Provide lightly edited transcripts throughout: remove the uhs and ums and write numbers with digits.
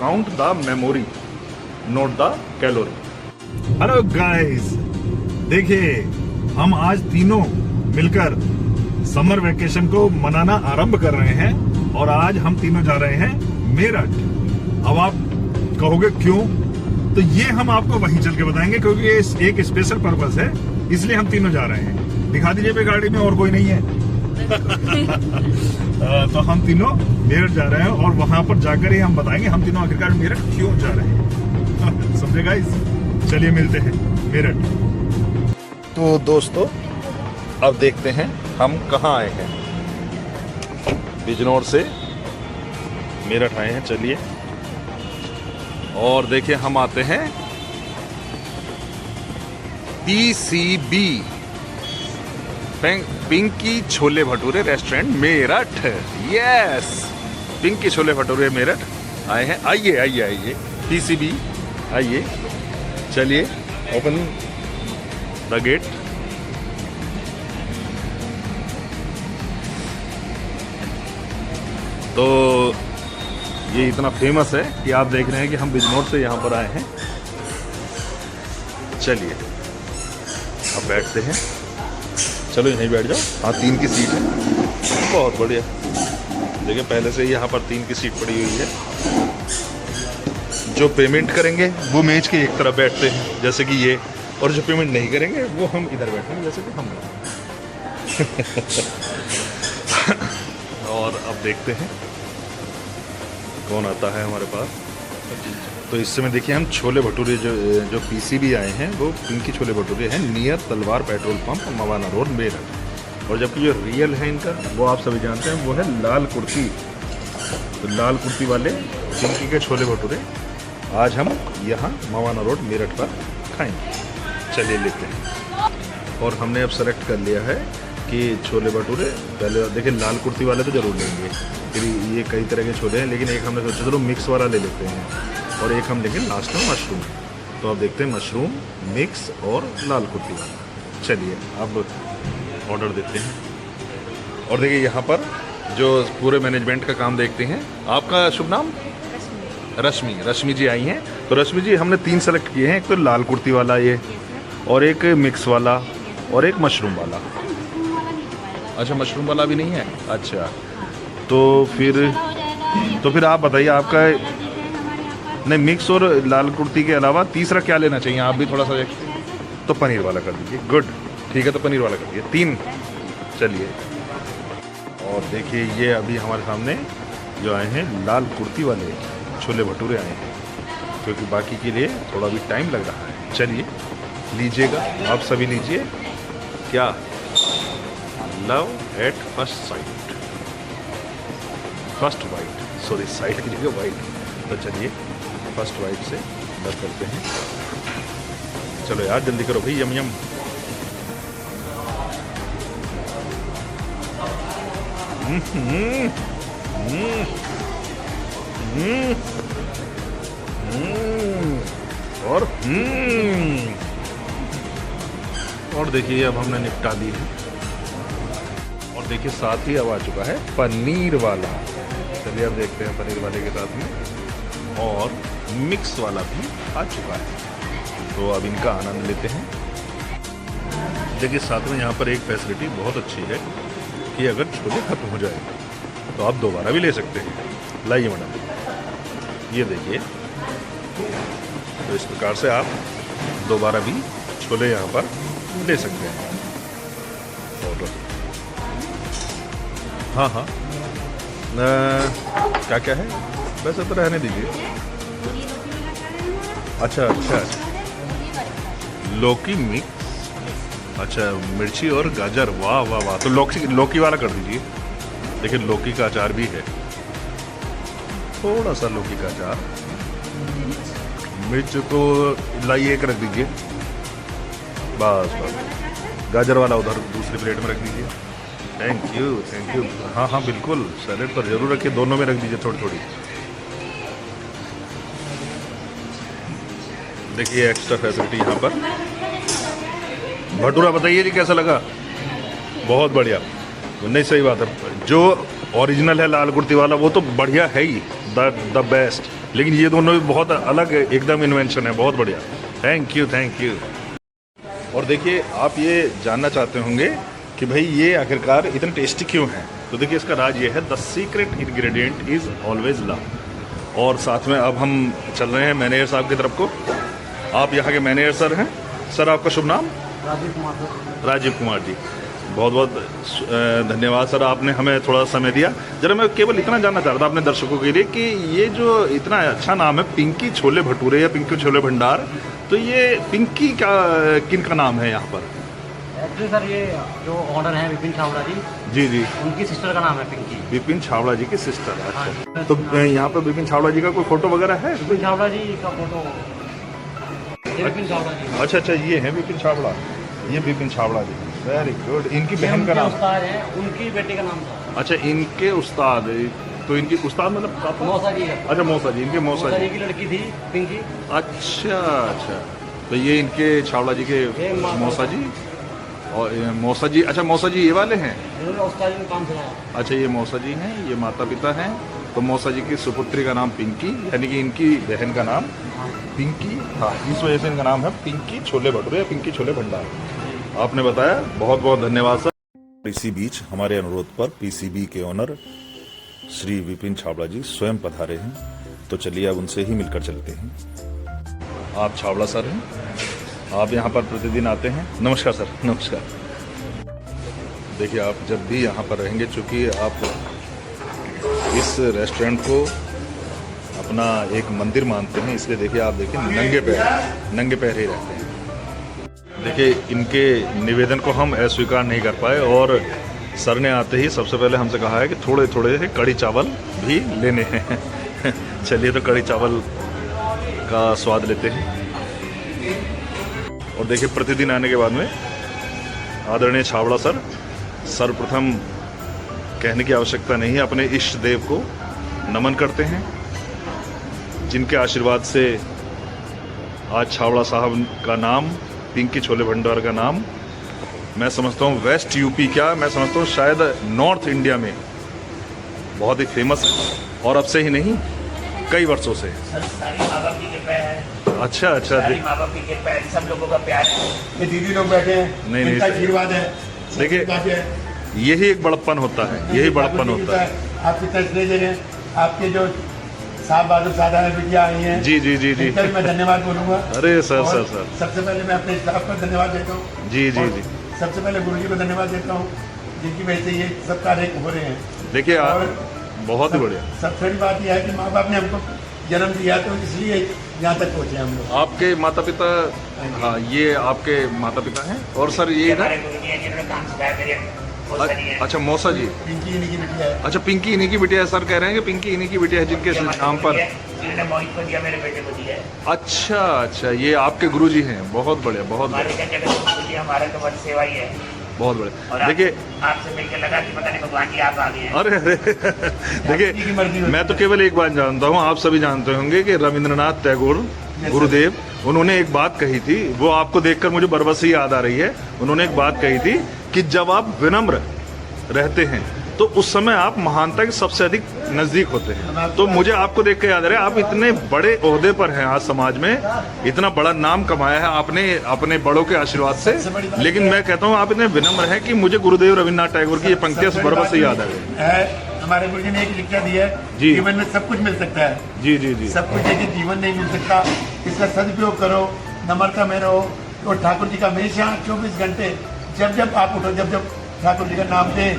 Count the memory, note the calorie. Hello guys, देखिए हम आज तीनों मिलकर समर वेकेशन को मनाना आरंभ कर रहे हैं और आज हम तीनों जा रहे हैं मेरठ। अब आप कहोगे क्यों, तो ये हम आपको वहीं चल के बताएंगे, क्योंकि ये एक स्पेशल पर्पस है, इसलिए हम तीनों जा रहे हैं। दिखा दीजिए पे गाड़ी में और कोई नहीं है। तो हम तीनों मेरठ जा रहे हैं और वहां पर जाकर ही हम बताएंगे हम तीनों आखिरकार मेरठ क्यों जा रहे हैं। समझे गाइस? चलिए मिलते हैं मेरठ। तो दोस्तों अब देखते हैं हम कहाँ आए हैं। बिजनौर से मेरठ आए हैं। चलिए और देखिए हम आते हैं PCB, Pinky chole bhature restaurant Meerut. Yes, Pinky chole bhature Meerut आए हैं। आइए आइए आइए PCB, आइए। चलिए ओपन द गेट। तो ये इतना फेमस है कि आप देख रहे हैं कि हम बिजनौर से यहाँ पर आए हैं। चलिए अब बैठते हैं। चलो यहीं बैठ जाओ। हाँ, 3 की सीट है, बहुत बढ़िया। देखिए पहले से यहाँ पर 3 की सीट पड़ी हुई है। जो पेमेंट करेंगे वो मेज के एक तरफ बैठते हैं जैसे कि ये, और जो पेमेंट नहीं करेंगे वो हम इधर बैठेंगे जैसे कि हम। और अब देखते हैं कौन आता है हमारे पास। तो इस समय देखिए हम छोले भटूरे जो PCB आए हैं वो पिंकी छोले भटूरे हैं, नियर तलवार petrol pump, Mawana road, Meerut. और जबकि जो रियल है इनका वो आप सभी जानते हैं, वो है लाल कुर्ती। तो लाल कुर्ती वाले पिंकी के छोले भटूरे आज हम यहाँ मवाना रोड मेरठ पर खाएंगे। चलिए लेते हैं। और हमने अब सेलेक्ट कर लिया है कि छोले भटूरे पहले देखिए लाल कुर्ती वाले तो ज़रूर लेंगे, फिर ये कई तरह के छोले हैं, लेकिन एक हमने सोचा चलो मिक्स वाला ले लेते हैं, और एक हम लेंगे लास्ट में मशरूम। तो अब देखते हैं मशरूम, मिक्स और लाल कुर्ती वाला। चलिए अब ऑर्डर देते हैं। और देखिए यहाँ पर जो पूरे मैनेजमेंट का काम देखते हैं। आपका शुभ नाम? रश्मि जी आई हैं। तो रश्मि जी हमने 3 सेलेक्ट किए हैं, एक तो लाल कुर्ती वाला ये, और एक मिक्स वाला, और एक मशरूम वाला। अच्छा, मशरूम वाला भी नहीं है? अच्छा, तो फिर आप बताइए आपका। नहीं, मिक्स और लाल कुर्ती के अलावा तीसरा क्या लेना चाहिए? आप भी थोड़ा सा। तो पनीर वाला कर दीजिए। गुड, ठीक है, तो पनीर वाला कर दीजिए 3। चलिए और देखिए ये अभी हमारे सामने जो आए हैं लाल कुर्ती वाले छोले भटूरे आए हैं, क्योंकि बाकी के लिए थोड़ा भी टाइम लग रहा है। चलिए लीजिएगा, आप सभी लीजिए। क्या love at first sight, first white, sorry site की जगह वाइट। तो चलिए फर्स्ट वाइट से लव करते हैं। चलो यार जल्दी करो भाई। यम यम। और देखिए अब हमने निपटा दी है। और देखिए साथ ही अब आ चुका है पनीर वाला। चलिए अब देखते हैं पनीर वाले के साथ में, और मिक्स वाला भी आ चुका है। तो अब इनका आनंद लेते हैं। देखिए साथ में यहाँ पर एक फैसिलिटी बहुत अच्छी है कि अगर छोले खत्म हो जाए तो आप दोबारा भी ले सकते हैं। लाइए मैडम, ये देखिए। तो इस प्रकार से आप दोबारा भी छोले यहाँ पर ले सकते हैं। और हाँ हाँ, क्या क्या है वैसे तो रहने दीजिए। अच्छा अच्छा, लौकी मिक्स, अच्छा मिर्ची और गाजर, वाह वाह वाह। तो लौकी वाला कर दीजिए। देखिए लौकी का अचार भी है, थोड़ा सा लौकी का अचार। मिर्च तो लाइए एक रख दीजिए, बस बस। गाजर वाला उधर दूसरी प्लेट में रख दीजिए। Thank you thank you. हाँ हाँ बिल्कुल, सैलेड पर जरूर रखिए, दोनों में रख दीजिए थोड़ी थोड़ी। देखिए एक्स्ट्रा फैसिलिटी यहाँ पर। भटूरा बताइए जी कैसा लगा? बहुत बढ़िया। नहीं सही बात है, जो ओरिजिनल है लाल कुर्ती वाला वो तो बढ़िया है ही, द बेस्ट। लेकिन ये दोनों भी बहुत अलग एकदम इन्वेंशन है, बहुत बढ़िया। Thank you, thank you. और देखिए, आप ये जानना चाहते होंगे कि भाई ये आखिरकार इतने टेस्टी क्यों हैं, तो देखिए इसका राज ये है, the secret ingredient is always love. और साथ में अब हम चल रहे हैं मैनेजर साहब की तरफ को। आप यहाँ के मैनेजर सर हैं। सर, आपका शुभ नाम? राजीव कुमार सर। राजीव कुमार जी, बहुत बहुत धन्यवाद सर, आपने हमें थोड़ा समय दिया। जरा मैं केवल इतना जानना चाह रहा था अपने दर्शकों के लिए कि ये जो इतना अच्छा नाम है पिंकी छोले भटूरे या पिंकी छोले भंडार, तो ये पिंकी का किन का नाम है यहाँ पर? एक्चुअली सर ये जो ऑनर है विपिन छावड़ा जी, जी जी, उनकी सिस्टर का नाम है पिंकी। विपिन छावड़ा जी की सिस्टर। अच्छा, हाँ। तो यहाँ पर विपिन छावड़ा जी का कोई फोटो वगैरह है? विपिन छावड़ा जी का फोटो, ये विपिन छावड़ा जी। अच्छा अच्छा, ये है विपिन छावड़ा, ये विपिन छावड़ा जी, वेरी गुड। इनकी बहन का नाम? उस्ताद है, उनकी बेटी का नाम था। अच्छा, इनके उस्ताद, तो इनकी उस्ताद मतलब पापा? मौसा जी है। अच्छा, मौसा जी, इनके मौसा मौसा जी जी की लड़की थी पिंकी। अच्छा अच्छा, तो ये इनके छावड़ा जी के ये मौसा जी, और ये मौसा जी, अच्छा मौसा जी ये वाले हैं? इन्होंने उस्ताद जी में काम चलाया। अच्छा, ये मौसा जी हैं, ये माता पिता हैं। तो मौसा जी की सुपुत्री का नाम पिंकी, यानी कि इनकी बहन का नाम पिंकी था, इस वजह से इनका नाम है पिंकी छोले भटूरे या पिंकी छोले भंडार। आपने बताया, बहुत बहुत धन्यवाद सर। इसी बीच हमारे अनुरोध पर पीसीबी के ओनर श्री विपिन छावड़ा जी स्वयं पधारे हैं, तो चलिए अब उनसे ही मिलकर चलते हैं। आप छावड़ा सर हैं, आप यहाँ पर प्रतिदिन आते हैं? नमस्कार सर। नमस्कार। देखिए, आप जब भी यहाँ पर रहेंगे, चूँकि आप इस रेस्टोरेंट को अपना एक मंदिर मानते हैं, इसलिए देखिए, आप देखिए नंगे पैर ही रहते हैं। देखिए, इनके निवेदन को हम अस्वीकार नहीं कर पाए, और सर ने आते ही सबसे पहले हमसे कहा है कि थोड़े थोड़े से कड़ी चावल भी लेने हैं। चलिए, तो कड़ी चावल का स्वाद लेते हैं। और देखिए, प्रतिदिन आने के बाद में आदरणीय छावड़ा सर, सर्वप्रथम कहने की आवश्यकता नहीं है, अपने इष्ट देव को नमन करते हैं, जिनके आशीर्वाद से आज छावड़ा साहब का नाम, पिंकी छोले भंडार का नाम, मैं समझता हूँ वेस्ट यूपी, क्या मैं समझता हूँ शायद नॉर्थ इंडिया में बहुत ही फेमस है, और अब से ही नहीं, कई वर्षों से। अच्छा अच्छा, सब लोगों का प्यार है। ये दीदी लोग बैठे हैं, नहीं नहीं, इनका आशीर्वाद है। देखिए, यही एक बड़प्पन होता है, यही बड़प्पन होता है। आपकी तस्वीरें हैं, आपके जो साहब बहादुर साधारण बिटिया आई हैं, जी जी जी जी, इनका भी मैं धन्यवाद बोलूँगा। अरे सर और सर सर, सबसे पहले मैं अपने स्टाफ को धन्यवाद देता हूँ। जी जी और जी, सबसे पहले गुरु जी को धन्यवाद देता हूँ, जिनकी वजह से ये सब कार्य हो रहे हैं। देखिए, और बहुत ही बढ़िया। सबसे बड़ी बात यह है कि माँ बाप ने हमको जन्म दिया, तो इसलिए यहाँ तक पहुँचे हम लोग। आपके माता पिता? हाँ, ये आपके माता पिता हैं। और सर ये इधर? अच्छा, मौसा जी, पिंकी इन्हीं की बिटिया है। अच्छा, पिंकी इन्हीं की बिटिया है। सर कह रहे हैं कि पिंकी इन्हीं की बिटिया है, जिनके नाम पर। मोहित को दिया, मेरे बेटे को दिया है। अच्छा अच्छा, ये आपके गुरुजी हैं, बहुत बढ़िया, बहुत बढ़िया, हमारा तो बस सेवा ही है। बहुत बढ़िया। देखिए, आपसे मिलकर लगा कि पता नहीं भगवान जी आप आ गए हैं। अरे अरे, देखिए, मैं तो केवल एक बात जानता हूँ, आप सभी जानते होंगे कि रविंद्रनाथ टैगोर गुरुदेव, उन्होंने एक बात कही थी, वो आपको देखकर मुझे बरबस याद आ रही है। उन्होंने एक बात कही थी कि जब आप विनम्र रहते हैं, तो उस समय आप महानता के सबसे अधिक नजदीक होते हैं। तो मुझे आपको देख के याद आ रहा है, आप इतने बड़े ओहदे पर हैं आज समाज में, इतना बड़ा नाम कमाया है आपने अपने बड़ों के आशीर्वाद से, लेकिन मैं कहता हूँ आप इतने विनम्र हैं कि मुझे गुरुदेव रविन्द्रनाथ टैगोर की ये पंक्तियां बरबस से याद आ गई। हमारे गुरु जी ने एक शिक्षा दी है, जी। जीवन में सब कुछ मिल सकता है। जी जी जी, सब कुछ है कि जीवन नहीं मिल सकता, इसका सदुपयोग करो, नम्रता में रहो। तो ठाकुर जी का हमेशा 24 घंटे जब जब आप उठो, जब जब ठाकुर जी का नाम दें,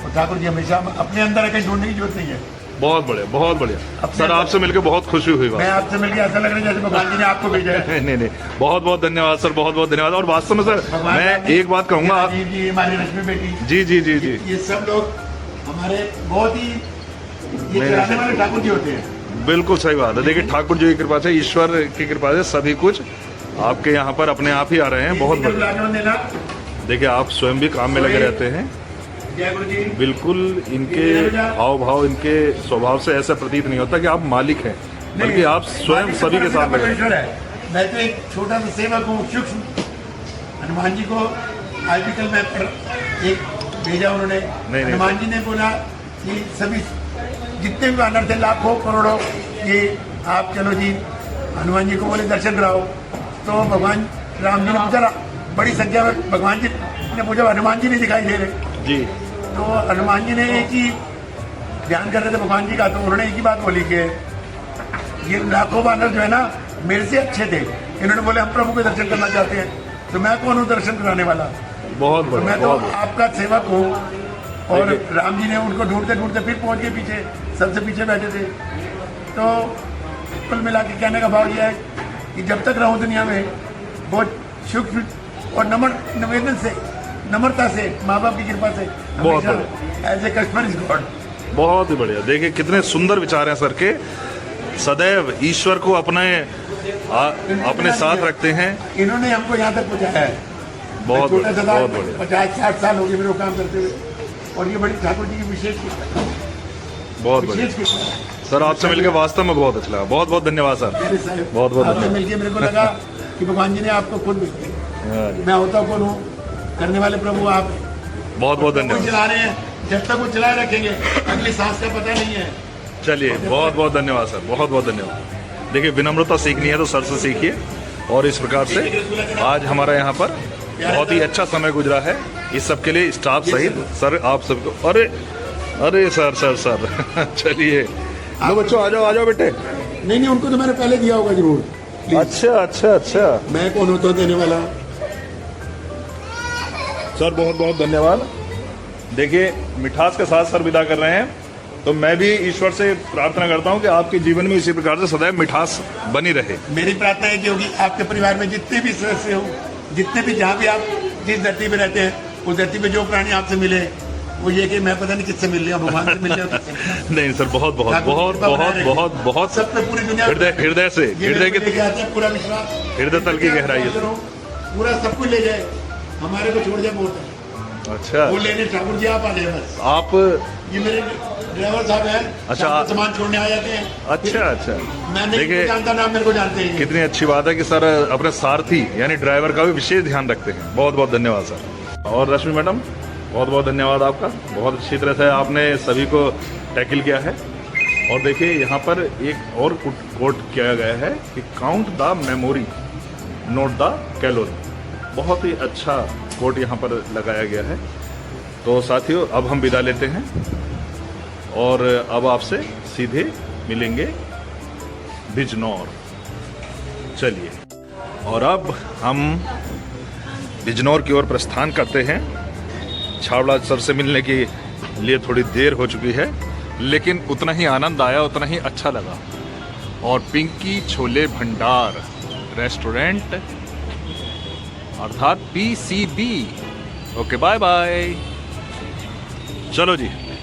तो ठाकुर जी हमेशा अपने अंदर आकर ढूंढने की जरूरत नहीं है। बहुत बढ़िया, बहुत बढ़िया। सर, आपसे मिलकर बहुत खुशी हुई। मैं आपसे मिलकर ऐसा लग रहा है जैसे भगवान जी ने आपको भेजा है। नहीं नहीं, बहुत बहुत धन्यवाद सर, बहुत बहुत धन्यवाद। और वास्तव में सर, मैं एक बात कहूँगा, आप जी, हमारी लक्ष्मी बेटी, जी जी जी जी, ये सब लोग हमारे बहुत ही ये कराने वाले ठाकुर जी होते हैं। बिल्कुल सही बात है। देखिए, ठाकुर जी की कृपा से, ईश्वर की कृपा से सभी कुछ आपके यहाँ पर अपने आप ही आ रहे हैं। बहुत बढ़िया। देखिए, आप स्वयं भी काम में लगे रहते हैं। जय गुरु जी। बिल्कुल, इनके हाव भाव, इनके स्वभाव से ऐसा प्रतीत नहीं होता कि आप मालिक हैं, बल्कि आप स्वयं सभी के साथ लगे हैं। मैं तो एक छोटा सा सेवक हूँ, सूक्ष्म। हनुमान जी को आर्टिकल में एक भेजा उन्होंने, हनुमान जी ने बोला कि सभी जितने भी वानर थे, लाखों करोड़ों, ये आप चलो जी हनुमान जी को बोले दर्शन कराओ, तो भगवान राम जी ने पूछा, बड़ी संख्या में भगवान जी ने पूछा, हनुमान जी नहीं दिखाई दे रहे जी। तो हनुमान जी ने एक ही ध्यान कर रहे थे भगवान जी का, तो उन्होंने एक ही बात बोली कि ये लाखों बानर जो है ना मेरे से अच्छे थे, इन्होंने बोले हम प्रभु के दर्शन करना चाहते हैं, तो मैं कौन हूँ दर्शन कराने वाला, बहुत तो बढ़िया, मैं तो बहुत बढ़िया। आपका सेवक हूँ। और राम जी ने उनको ढूंढते ढूंढते फिर पहुंच गए पीछे, सबसे पीछे बैठे थे। तो कुल मिला के कहने का भाव यह है कि जब तक रहूं दुनिया में बहुत सुख और निवेदन से, नम्रता से, माँ बाप की कृपा से, बहुत as a customer is God. बहुत ही बढ़िया। देखिए कितने सुंदर विचार हैं सर के, सदैव ईश्वर को अपने साथ रखते हैं। इन्होंने हमको यहाँ तक पहुँचाया है। बहुत छोटा बढ़िया, सा था, बहुत बढ़िया। 50-60 साल हो गए मेरे को काम करते हुए, और ये बड़ी ठाकुर जी की विशेष कृपा है। बहुत बढ़िया विशेष कृपा है। सर, आपसे मिलकर वास्तव में बहुत अच्छा लगा। बहुत बहुत धन्यवाद सर। मेरे साहब, बहुत बहुत आपसे धन्यवाद। मिलके मेरे को लगा कि भगवान जी ने आपको खुद भेजा। हाँ जी। मैं होता कौन हूँ, करने वाले प्रभु आप। बहुत बहुत वो धन्यवाद। चला रहे हैं, जब तक वो चलाए रखेंगे अगली सांस का पता नहीं है। चलिए, बहुत बहुत धन्यवाद सर, बहुत बहुत धन्यवाद। देखिए, विनम्रता सीखनी है तो सर से सीखिए। और इस प्रकार से आज हमारा यहाँ पर बहुत ही अच्छा समय गुजरा है। इस सब के लिए स्टाफ सहित सर आप सबको, अरे अरे सर सर सर चलिए, लो बच्चों आ जाओ बेटे। नहीं, उनको तो मैंने पहले दिया होगा जरूर। अच्छा अच्छा अच्छा मैं कौन होता हूँ देने वाला। सर, बहुत बहुत धन्यवाद। देखिए, मिठास के साथ सर विदा कर रहे हैं, तो मैं भी ईश्वर से प्रार्थना करता हूं कि आपके जीवन में इसी प्रकार से सदैव मिठास बनी रहे। मेरी प्रार्थना है कि होगी आपके परिवार में जितने भी सदस्य हो, जितने भी, जहाँ भी आप जिस धरती पे रहते हैं, उस धरती पे जो प्राणी आपसे मिले, वो ये कि मैं पता नहीं किससे मिल लिया, भगवान से मिल लिया। नहीं सर, बहुत बहुत बहुत बहुत बहुत बहुत सब पे पूरी दुनिया हृदय से, हृदय के लेके आते हैं, पूरा विश्वास, हृदय तल की गहराई है। पूरा सब कुछ ले जाए, हमारे को छोड़ जाए बहुत है। अच्छा, वो लेने ठाकुर जी आप आ जाए बस। आप ये मेरे ड्राइवर साहब हैं, अच्छा, शाम को सामान छोड़ने आ जाते हैं। अच्छा अच्छा। मैं नहीं देखिए, जानता ना, मेरे को जानते हैं। कितनी अच्छी बात है कि सर अपने सारथी यानी ड्राइवर का भी विशेष ध्यान रखते हैं। बहुत बहुत धन्यवाद सर। और रश्मि मैडम, बहुत बहुत धन्यवाद आपका। बहुत अच्छी तरह से आपने सभी को टैकल किया है। और देखिए, यहाँ पर एक और कोट किया गया है कि count the memory, note the calorie. बहुत ही अच्छा कोट यहाँ पर लगाया गया है। तो साथियों, अब हम विदा लेते हैं और अब आपसे सीधे मिलेंगे बिजनौर। चलिए, और अब हम बिजनौर की ओर प्रस्थान करते हैं। छावड़ा सर से मिलने के लिए थोड़ी देर हो चुकी है, लेकिन उतना ही आनंद आया, उतना ही अच्छा लगा। और पिंकी छोले भंडार रेस्टोरेंट अर्थात PCB। Okay, bye bye. चलो जी।